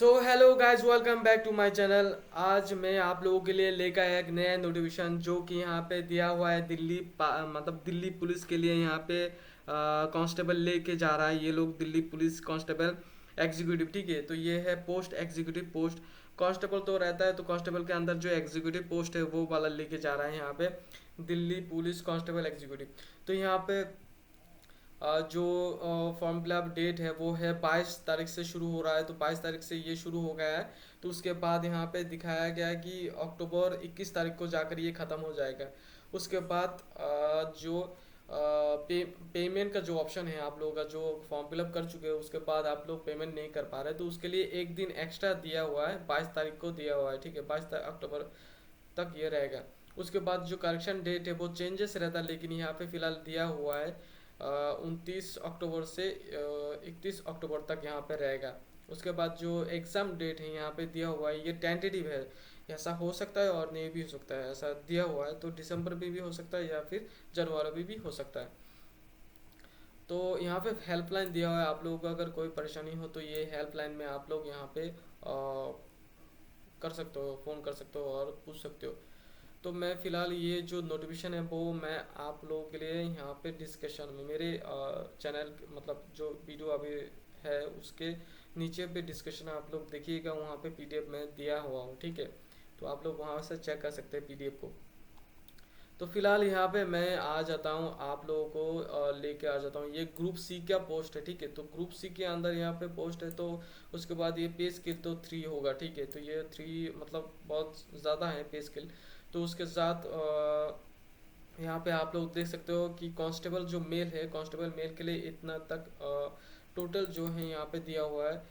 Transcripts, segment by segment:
So hello guys, welcome back to my channel. आज मैं आप लोगों के लिए लेकर आया एक नया नोटिफिकेशन जो कि यहाँ पे दिया हुआ है मतलब दिल्ली पुलिस के लिए। यहाँ पे कांस्टेबल लेके जा रहा है ये लोग, दिल्ली पुलिस कांस्टेबल एग्जीक्यूटिव। ठीक है, तो ये है पोस्ट एग्जीक्यूटिव पोस्ट। कांस्टेबल तो रहता है, तो कांस्टेबल के अंदर जो एग्जीक्यूटिव पोस्ट है वो वाला लेके जा रहा है यहाँ पे, दिल्ली पुलिस कांस्टेबल एग्जीक्यूटिव। तो यहाँ पे जो फॉर्म फिलअप डेट है वो है 22 तारीख से शुरू हो रहा है। तो 22 तारीख से ये शुरू हो गया है। तो उसके बाद यहाँ पे दिखाया गया है कि अक्टूबर 21 तारीख को जाकर ये ख़त्म हो जाएगा। उसके बाद जो पेमेंट का जो ऑप्शन है, आप लोगों का जो फॉर्म फिलअप कर चुके हैं उसके बाद आप लोग पेमेंट नहीं कर पा रहे, तो उसके लिए एक दिन एक्स्ट्रा दिया हुआ है, 22 तारीख को दिया हुआ है। ठीक है, 22 अक्टूबर तक ये रहेगा। उसके बाद जो करेक्शन डेट है वो चेंजेस रहता है, लेकिन यहाँ पे फिलहाल दिया हुआ है 29 अक्टूबर से 31 अक्टूबर तक यहाँ पे रहेगा। उसके बाद जो एग्ज़ाम डेट है यहाँ पे दिया हुआ है, ये टेंटेटिव है। ऐसा हो सकता है और नहीं भी हो सकता है, ऐसा दिया हुआ है। तो दिसंबर में भी हो सकता है या फिर जनवरी में भी हो सकता है। तो यहाँ पे हेल्पलाइन दिया हुआ है, आप लोगों को अगर कोई परेशानी हो तो ये हेल्पलाइन में आप लोग यहाँ पे कर सकते हो, फ़ोन कर सकते हो और पूछ सकते हो। तो मैं फ़िलहाल ये जो नोटिफिकेशन है वो मैं आप लोगों के लिए यहाँ पे डिस्कशन में मेरे चैनल, मतलब जो वीडियो अभी है उसके नीचे पे डिस्कशन आप लोग देखिएगा, वहाँ पे पीडीएफ में दिया हुआ हूँ। ठीक है, तो आप लोग वहाँ से चेक कर सकते हैं पीडीएफ को। तो फिलहाल यहाँ पे मैं आ जाता हूँ, आप लोगों को लेके आ जाता हूँ। ये ग्रुप सी का पोस्ट है। ठीक है, तो ग्रुप सी के अंदर यहाँ पे पोस्ट है। तो उसके बाद ये पे स्केल तो 3 होगा। ठीक है, तो ये 3 मतलब बहुत ज़्यादा है पे स्केल। तो उसके साथ यहाँ पे आप लोग देख सकते हो कि कांस्टेबल जो मेल है, कांस्टेबल मेल के लिए इतना तक टोटल जो है यहाँ पे दिया हुआ है।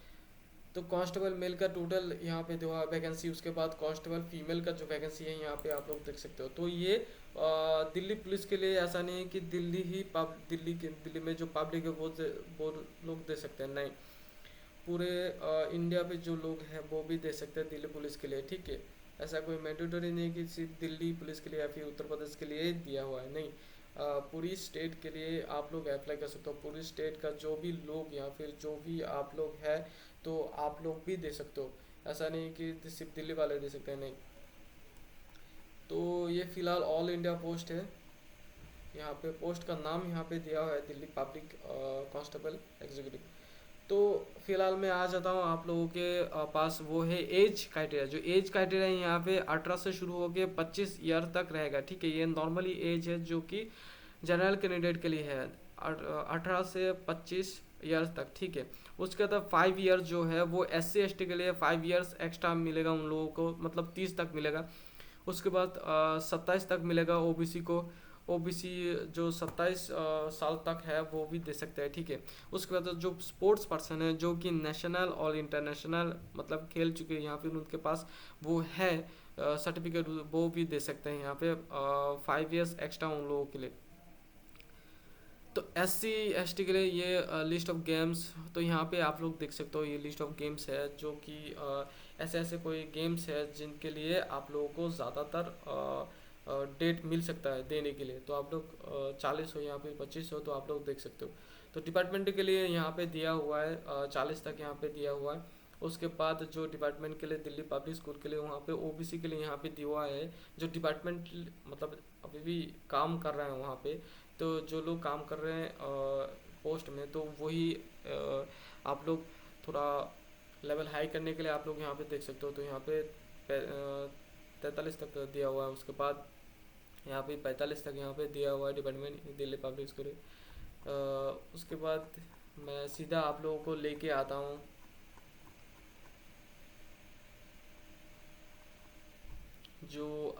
तो कांस्टेबल मेल का टोटल यहाँ पे दिया हुआ है वैकेंसी। उसके बाद कांस्टेबल फीमेल का जो वैकेंसी है यहाँ पे आप लोग देख सकते हो। तो ये दिल्ली पुलिस के लिए ऐसा नहीं है कि दिल्ली में जो पब्लिक है वो लोग दे सकते हैं, नहीं। पूरे इंडिया पे जो लोग हैं वो भी दे सकते हैं दिल्ली पुलिस के लिए। ठीक है, ऐसा कोई मैंडेटरी नहीं है कि सिर्फ दिल्ली पुलिस के लिए या फिर उत्तर प्रदेश के लिए दिया हुआ है, नहीं। पूरी स्टेट के लिए आप लोग अप्लाई कर सकते हो। पूरी स्टेट का जो भी लोग या फिर जो भी आप लोग है, तो आप लोग भी दे सकते हो। ऐसा नहीं कि सिर्फ दिल्ली वाले दे सकते हैं, नहीं। तो ये फ़िलहाल ऑल इंडिया पोस्ट है। यहाँ पे पोस्ट का नाम यहाँ पे दिया हुआ है दिल्ली पब्लिक कांस्टेबल एग्जीक्यूटिव। तो फिलहाल मैं आ जाता हूँ आप लोगों के पास, वो है एज क्राइटेरिया। जो एज क्राइटेरिया है यहाँ पे 18 से शुरू होकर 25 ईयर तक रहेगा। ठीक है, ये नॉर्मली एज है जो कि जनरल कैंडिडेट के लिए है, 18 से 25 ईयर्स तक। ठीक है, उसके बाद 5 ईयर जो है वो SC ST के लिए 5 ईयर्स एक्स्ट्रा मिलेगा उन लोगों को, मतलब 30 तक मिलेगा। उसके बाद 27 तक मिलेगा ओबीसी को। ओबीसी जो 27 साल तक है वो भी दे सकते हैं। ठीक है, उसके बाद जो स्पोर्ट्स पर्सन है जो कि नेशनल और इंटरनेशनल मतलब खेल चुके हैं, यहाँ पे उनके पास वो है सर्टिफिकेट, वो भी दे सकते हैं यहाँ पे 5 ईयर्स एक्स्ट्रा उन लोगों के लिए। तो SC ST के लिए ये लिस्ट ऑफ गेम्स, तो यहाँ पे आप लोग देख सकते हो ये लिस्ट ऑफ गेम्स है जो कि ऐसे ऐसे कोई गेम्स है जिनके लिए आप लोगों को ज़्यादातर डेट मिल सकता है देने के लिए। तो आप लोग 40 हो या फिर 25 हो तो आप लोग देख सकते हो। तो डिपार्टमेंट के लिए यहाँ पे दिया हुआ है 40 तक यहाँ पे दिया हुआ है। उसके बाद जो डिपार्टमेंट के लिए दिल्ली पब्लिक स्कूल के लिए वहाँ पे ओबीसी के लिए यहाँ पे दिया हुआ है। जो डिपार्टमेंट मतलब अभी भी काम कर रहे हैं वहाँ पे, तो जो लोग काम कर रहे हैं पोस्ट में, तो वही आप लोग थोड़ा लेवल हाई करने के लिए आप लोग यहाँ पे देख सकते हो। तो यहाँ पे 43 तक दिया हुआ है। उसके बाद यहाँ पे 45 तक यहाँ पे दिया हुआ है डिपार्टमेंट दिल्ली पब्लिक स्कूल। उसके बाद मैं सीधा आप लोगों को लेके आता हूँ जो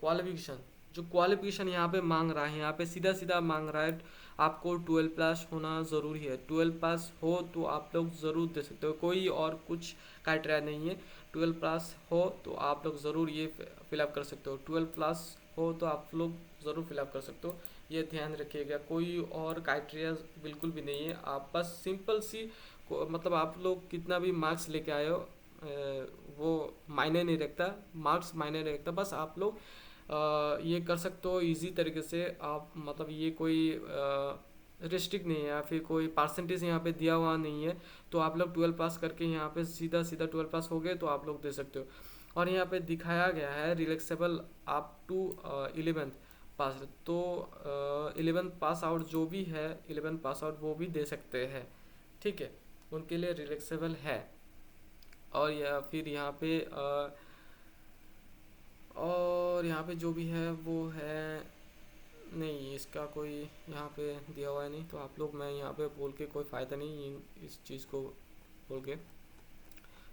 क्वालिफिकेशन। जो क्वालिफिकेशन यहाँ पे मांग रहा है, यहाँ पे सीधा सीधा मांग रहा है आपको 12 प्लस होना ज़रूरी है। 12 प्लस हो तो आप लोग ज़रूर दे सकते हो, कोई और कुछ क्राइटेरिया नहीं है। 12 प्लस हो तो आप लोग ज़रूर ये फिलअप कर सकते हो। 12 प्लस हो तो आप लोग ज़रूर फिलअप कर सकते हो, ये ध्यान रखिएगा। कोई और क्राइटेरिया बिल्कुल भी नहीं है। आप बस सिंपल सी मतलब आप लोग कितना भी मार्क्स लेके आए हो वो मायने नहीं रखता, मार्क्स मायने नहीं रखता। बस आप लोग ये कर सकते हो इजी तरीके से। आप मतलब ये कोई रिस्ट्रिक्ट नहीं है या फिर कोई परसेंटेज यहाँ पे दिया हुआ नहीं है। तो आप लोग 12 पास करके यहाँ पे सीधा सीधा 12 पास हो गए तो आप लोग दे सकते हो। और यहाँ पे दिखाया गया है रिलैक्सेबल अप टू 11th पास। तो 11th पास आउट जो भी है, 11th पास आउट वो भी दे सकते हैं, ठीक है, उनके लिए रिलैक्सेबल है। और या फिर यहाँ पे और यहाँ पे जो भी है वो है नहीं, इसका कोई यहाँ पे दिया हुआ है नहीं, तो आप लोग, मैं यहाँ पे बोल के कोई फ़ायदा नहीं इस चीज़ को बोल के।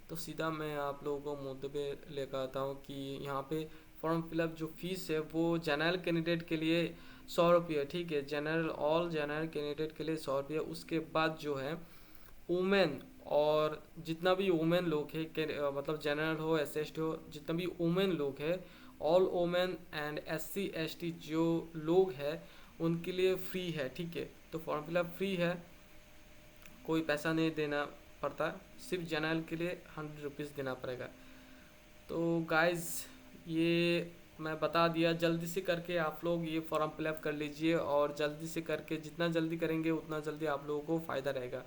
तो सीधा मैं आप लोगों को मुद्दे पे लेकर आता हूँ कि यहाँ पे फॉर्म फिलअप जो फीस है वो जनरल कैंडिडेट के लिए 100 रुपये, ठीक है, जनरल ऑल जनरल कैंडिडेट के लिए 100 रुपये। उसके बाद जो है वुमेन और जितना भी वुमेन लोग है मतलब जनरल हो SC ST हो, जितना भी वुमेन लोग है, all women and SC ST जो लोग हैं उनके लिए फ्री है, ठीक है। तो फॉर्म फिलअप फ्री है, कोई पैसा नहीं देना पड़ता, सिर्फ जनरल के लिए 100 रुपीज़ देना पड़ेगा। तो गाइज ये मैं बता दिया, जल्दी से करके आप लोग ये फॉर्म फिलअप कर लीजिए, और जल्दी से करके जितना जल्दी करेंगे उतना जल्दी आप लोगों को फ़ायदा रहेगा।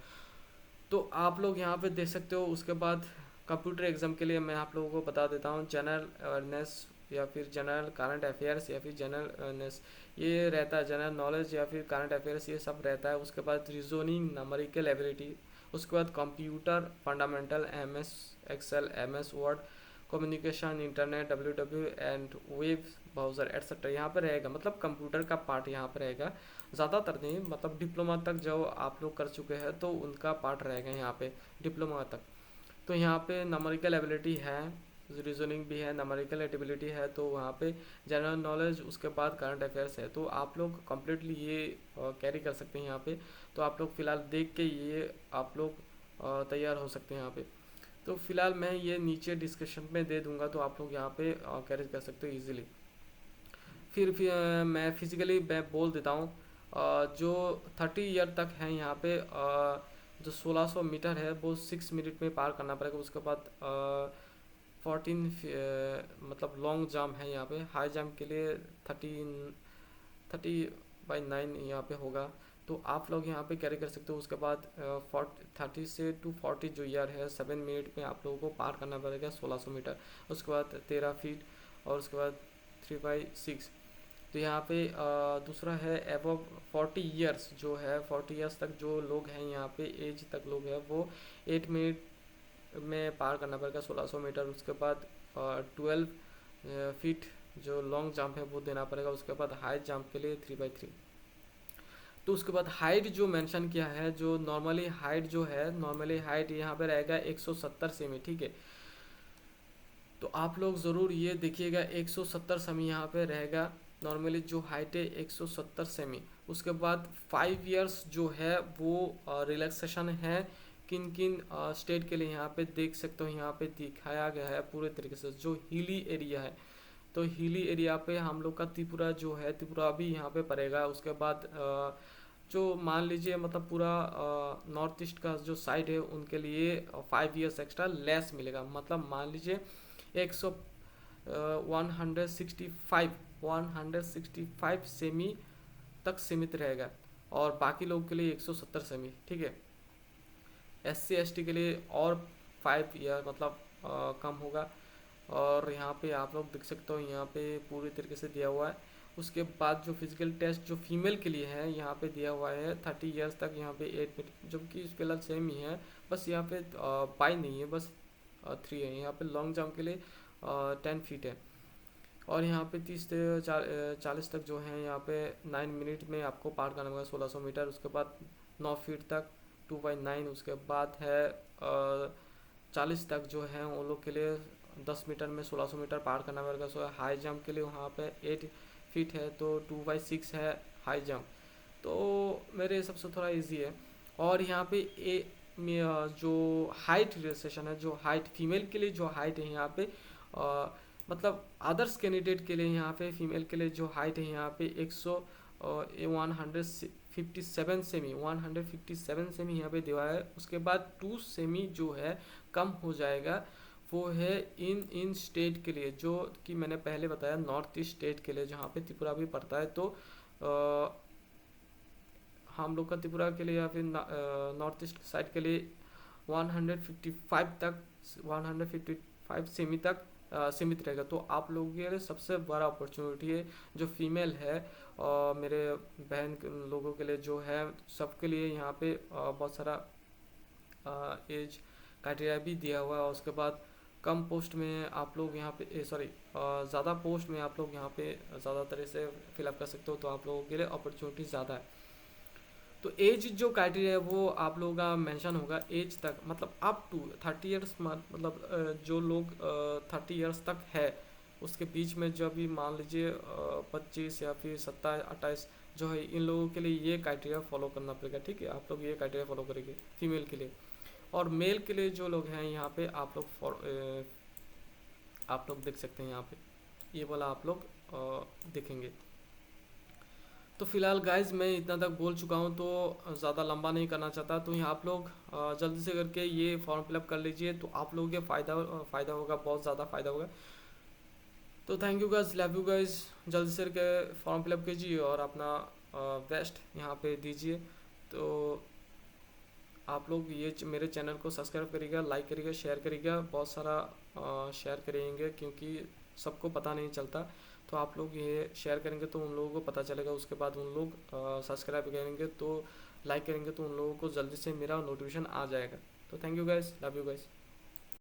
तो आप लोग यहाँ पे देख सकते हो। उसके बाद कंप्यूटर एग्ज़ाम के लिए मैं आप लोगों को बता देता हूँ, जनरल अवेयरनेस या फिर जनरल करंट अफेयर्स या फिर जनरल अवेयरनेस ये रहता है, जनरल नॉलेज या फिर करंट अफेयर्स ये सब रहता है। उसके बाद रीजनिंग, नंबरिकल एबिलिटी, उसके बाद computer fundamental, MS excel, MS word, communication, internet, WW and web browser etcetera यहाँ पे रहेगा। मतलब कंप्यूटर का पार्ट यहाँ पे रहेगा, ज़्यादातर नहीं, मतलब डिप्लोमा तक जो आप लोग कर चुके हैं तो उनका पार्ट रहेगा यहाँ पे डिप्लोमा तक। तो यहाँ पे नंबरिकल एबिलिटी है, रीजनिंग भी है, नंबरिकल एबिलिटी है, तो वहाँ पे जनरल नॉलेज, उसके बाद करंट अफेयर्स है। तो आप लोग कम्प्लीटली ये कैरी कर सकते हैं यहाँ पे। तो आप लोग फ़िलहाल देख के ये आप लोग तैयार हो सकते हैं यहाँ पे। तो फिलहाल मैं ये नीचे डिस्क्रिप्शन में दे दूंगा, तो आप लोग यहाँ पे कैरी कर सकते हो इजीली। फिर मैं फिजिकली मैं बोल देता हूँ, जो 30 ईयर तक है यहाँ पे जो 1600 मीटर है वो 6 मिनट में पार करना पड़ेगा। उसके बाद 14 मतलब लॉन्ग जंप है यहाँ पे, हाई जंप के लिए 30/9 यहाँ पे होगा। तो आप लोग यहाँ पे कैरी कर सकते हो। उसके बाद 30 से 240 जो ईयर है 7 मिनट में आप लोगों को पार करना पड़ेगा 1600 मीटर। उसके बाद 13 फीट, और उसके बाद 3/6। तो यहाँ पे दूसरा है एबव 40 ईयर्स, जो है 40 ईयर्स तक जो लोग हैं यहाँ पे एज तक लोग हैं वो 8 मिनट में पार करना पड़ेगा 1600 मीटर। उसके बाद 12 फीट जो लॉन्ग जंप है वो देना पड़ेगा। उसके बाद हाई जंप के लिए 3/3। तो उसके बाद हाइट जो मेंशन किया है, जो नॉर्मली हाइट जो है, नॉर्मली हाइट यहाँ पे रहेगा 170 सेमी, ठीक है। तो आप लोग ज़रूर ये देखिएगा 170 सेमी यहाँ पे रहेगा नॉर्मली जो हाइट है 170 सेमी। उसके बाद 5 इयर्स जो है वो रिलैक्सेशन है किन किन स्टेट के लिए यहाँ पे देख सकते हो। यहाँ पे दिखाया गया है पूरे तरीके से जो हिली एरिया है। तो हिली एरिया पे हम लोग का त्रिपुरा जो है, त्रिपुरा भी यहाँ पे पड़ेगा। उसके बाद जो मान लीजिए मतलब पूरा नॉर्थ ईस्ट का जो साइड है उनके लिए 5 इयर्स एक्स्ट्रा लेस मिलेगा। मतलब मान लीजिए 165 सेमी तक सीमित रहेगा, और बाकी लोग के लिए 170 सेमी, ठीक है। SC ST के लिए और 5 ईयर मतलब कम होगा। और यहाँ पे आप लोग देख सकते हो यहाँ पे पूरी तरीके से दिया हुआ है। उसके बाद जो फिजिकल टेस्ट जो फीमेल के लिए है यहाँ पे दिया हुआ है 30 इयर्स तक, यहाँ पे 8 मिनट, जबकि फिलहाल सेम ही है, बस यहाँ पे पाई नहीं है, बस 3 है। यहाँ पे लॉन्ग जंप के लिए 10 फीट है। और यहाँ पे 30 से 40 तक जो है यहाँ पे 9 मिनट में आपको पार करना होगा 1600 मीटर। उसके बाद 9 फीट तक 2/9। उसके बाद है 40 तक जो है उन लोग के लिए 10 मीटर में 1600 मीटर पार करना पड़ेगा। सो हाई जंप के लिए वहाँ पे 8 फीट है, तो 2/6 है हाई जंप। तो मेरे हिसाब से थोड़ा इजी है। और यहाँ पे जो हाइट रिलेक्सेशन है, जो हाइट फीमेल के लिए जो हाइट है यहाँ पे मतलब अदर्स कैंडिडेट के लिए यहाँ पे फीमेल के लिए जो हाइट है यहाँ पे 157 सेमी, 157 सेमी यहाँ पे दिया है। उसके बाद 2 सेमी जो है कम हो जाएगा, वो है इन स्टेट के लिए, जो कि मैंने पहले बताया नॉर्थ ईस्ट स्टेट के लिए, जहाँ पे त्रिपुरा भी पड़ता है। तो हम लोग का त्रिपुरा के लिए या फिर नॉर्थ ईस्ट साइड के लिए 155 तक, 155 सेमी तक सीमित रहेगा। तो आप लोगों के लिए सबसे बड़ा अपॉर्चुनिटी है जो फीमेल है, और मेरे बहन लोगों के लिए जो है, सबके लिए यहाँ पे बहुत सारा एज क्राइटेरिया भी दिया हुआ है। और उसके बाद कम पोस्ट में आप लोग यहाँ पे सॉरी ज़्यादा पोस्ट में आप लोग यहाँ पे ज़्यादा तरह से फिलअप कर सकते हो, तो आप लोगों के लिए अपॉर्चुनिटी ज़्यादा है। तो एज जो क्राइटेरिया है वो आप लोगों का मेंशन होगा एज तक, मतलब अप टू 30 ईयर्स, मतलब जो लोग 30 ईयर्स तक है, उसके बीच में जो भी मान लीजिए 25 या फिर 27-28 जो है, इन लोगों के लिए ये क्राइटेरिया फॉलो करना पड़ेगा। ठीक है, आप लोग ये क्राइटेरिया फॉलो करेंगे फीमेल के लिए। और मेल के लिए जो लोग हैं यहाँ पे आप लोग देख सकते हैं यहाँ पे, ये वाला आप लोग देखेंगे। तो फिलहाल गाइज मैं इतना तक बोल चुका हूँ, तो ज़्यादा लंबा नहीं करना चाहता। तो यहाँ आप लोग जल्दी से करके ये फॉर्म फिलअप कर लीजिए, तो आप लोगों के फ़ायदा होगा, बहुत ज़्यादा फ़ायदा होगा। तो thank you guys, love you guys. जल्दी से करके फॉर्म फिलअप कीजिए और अपना बेस्ट यहाँ पे दीजिए। तो आप लोग ये मेरे चैनल को सब्सक्राइब करिएगा, लाइक करिएगा, शेयर करिएगा, बहुत सारा शेयर करेंगे क्योंकि सबको पता नहीं चलता। तो आप लोग ये शेयर करेंगे तो उन लोगों को पता चलेगा, उसके बाद उन लोग सब्सक्राइब करेंगे, तो लाइक करेंगे तो उन लोगों को जल्दी से मेरा नोटिफिकेशन आ जाएगा। तो thank you guys, love you guys.